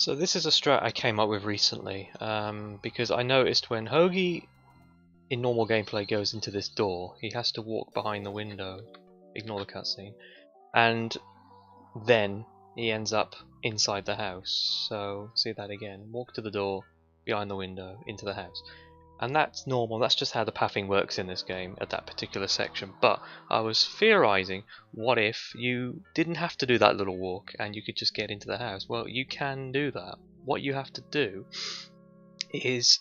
So this is a strat I came up with recently, because I noticed when Hoagie in normal gameplay goes into this door, he has to walk behind the window, ignore the cutscene, and then he ends up inside the house. So see that again, walk to the door, behind the window, into the house. And that's normal, that's just how the pathing works in this game at that particular section. But I was theorizing, what if you didn't have to do that little walk and you could just get into the house? Well, you can do that. What you have to do is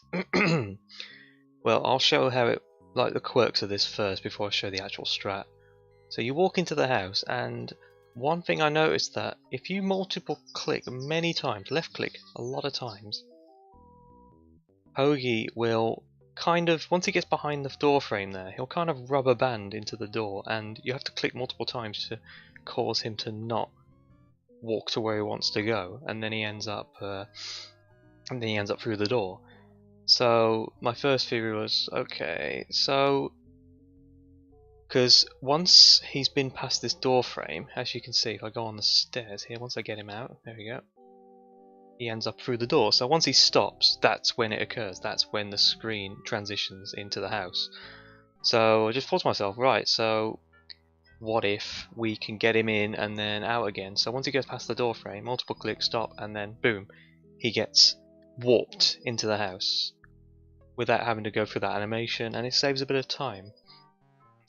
well, I'll show how it, like the quirks of this first before I show the actual strat. So you walk into the house, and one thing I noticed that if you multiple click many times, left click a lot of times, Hoagie will kind of, once he gets behind the door frame there, he'll kind of rubber band into the door, and you have to click multiple times to cause him to not walk to where he wants to go, and then he ends up through the door. So my first theory was, okay, so because once he's been past this door frame, as you can see, if I go on the stairs here, once I get him out, there we go, he ends up through the door. So once he stops, that's when it occurs. That's when the screen transitions into the house. So I just thought to myself, right, so what if we can get him in and then out again? So once he goes past the door frame, multiple click, stop, and then boom, he gets warped into the house without having to go through that animation, and it saves a bit of time.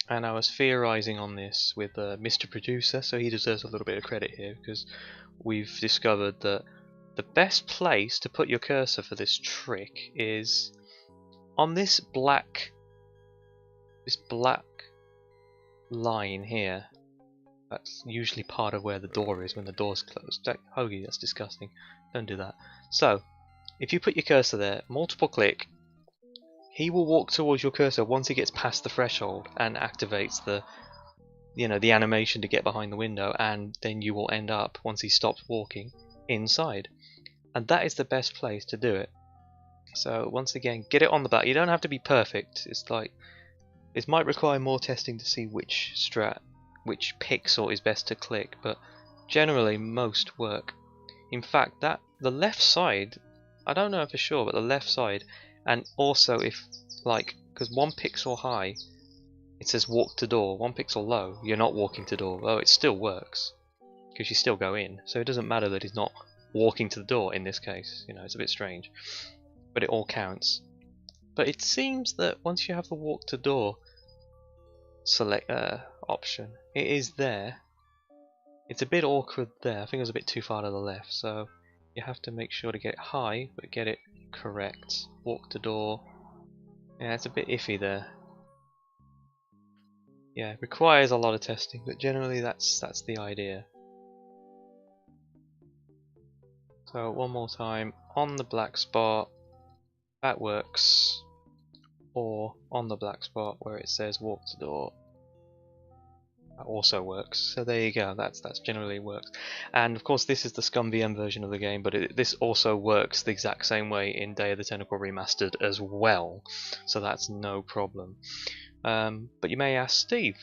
And I was theorizing on this with Mr. Producer, so he deserves a little bit of credit here, because we've discovered that the best place to put your cursor for this trick is on this black line here. That's usually part of where the door is when the door's closed. Hoagie, that's disgusting. Don't do that. So, if you put your cursor there, multiple click, he will walk towards your cursor once he gets past the threshold and activates the animation to get behind the window, and then you will end up, once he stops walking, inside. And that is the best place to do it. So once again, get it on the back. You don't have to be perfect. It's like, it might require more testing to see which pixel is best to click, but generally most work. In fact, that the left side, I don't know for sure, but the left side, and also if, like, because 1 pixel high it says walk to door, 1 pixel low you're not walking to door. Oh, it still works because you still go in, so it doesn't matter that he's not walking to the door in this case. It's a bit strange, but it all counts. But it seems that once you have the walk to door select option, it is there. It's a bit awkward there. I think it was a bit too far to the left, so you have to make sure to get it high but get it correct. Walk to door, yeah, it's a bit iffy there. Yeah, it requires a lot of testing, but generally that's the idea. So one more time, on the black spot, that works, or on the black spot where it says walk to door, that also works. So there you go, that's generally works. And of course this is the Scum VM version of the game, but this also works the exact same way in Day of the Tentacle Remastered as well, so that's no problem. But you may ask, Steve,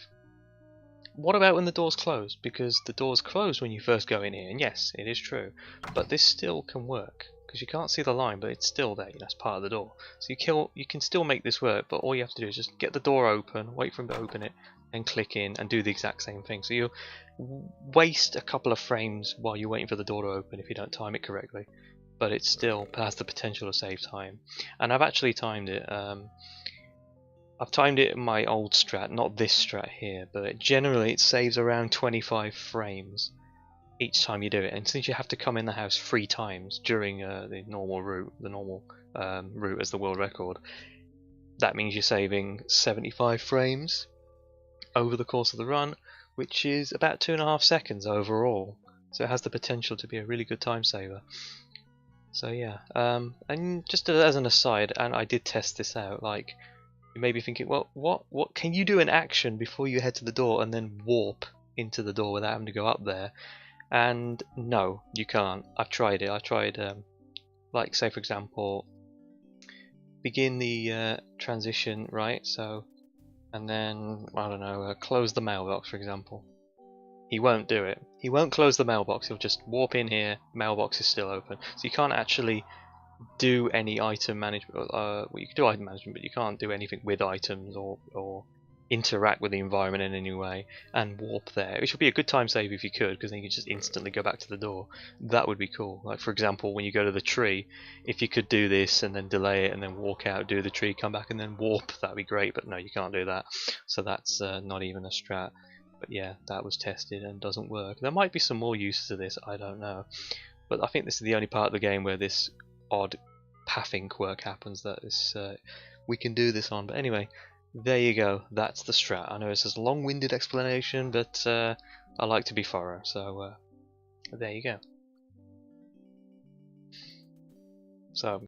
what about when the door's closed? Because the door's closed when you first go in here, and yes, it is true, but this still can work because you can't see the line, but it's still there. It's part of the door, so you can still make this work. But all you have to do is just get the door open, wait for him to open it, and click in and do the exact same thing. So you waste a couple of frames while you're waiting for the door to open if you don't time it correctly, but it still has the potential to save time. And I've actually timed it. I've timed it in my old strat, not this strat here, but generally it saves around 25 frames each time you do it. And since you have to come in the house 3 times during the normal route, route as the world record, that means you're saving 75 frames over the course of the run, which is about 2.5 seconds overall. So it has the potential to be a really good time saver. So yeah, and just as an aside, and I did test this out, like, you may be thinking, well, what can you do an action before you head to the door and then warp into the door without having to go up there? And no, you can't. I've tried it. I tried, like, say for example, begin the transition, right? So, and then I don't know, close the mailbox, for example. he won't do it. He won't close the mailbox, he'll just warp in here, mailbox is still open. So you can't actually do any item management. Well, you can do item management, but you can't do anything with items or interact with the environment in any way and warp there, which would be a good time save if you could, because then you could just instantly go back to the door. That would be cool. Like, for example, when you go to the tree, if you could do this and then delay it and then walk out, do the tree, come back and then warp, that'd be great, but no, you can't do that. So that's not even a strat. But yeah, that was tested and doesn't work. There might be some more uses of this, I don't know. But I think this is the only part of the game where this odd pathing quirk happens, that is we can do this on. But anyway, there you go, that's the strat. I know it's a long-winded explanation, but I like to be thorough, so there you go. So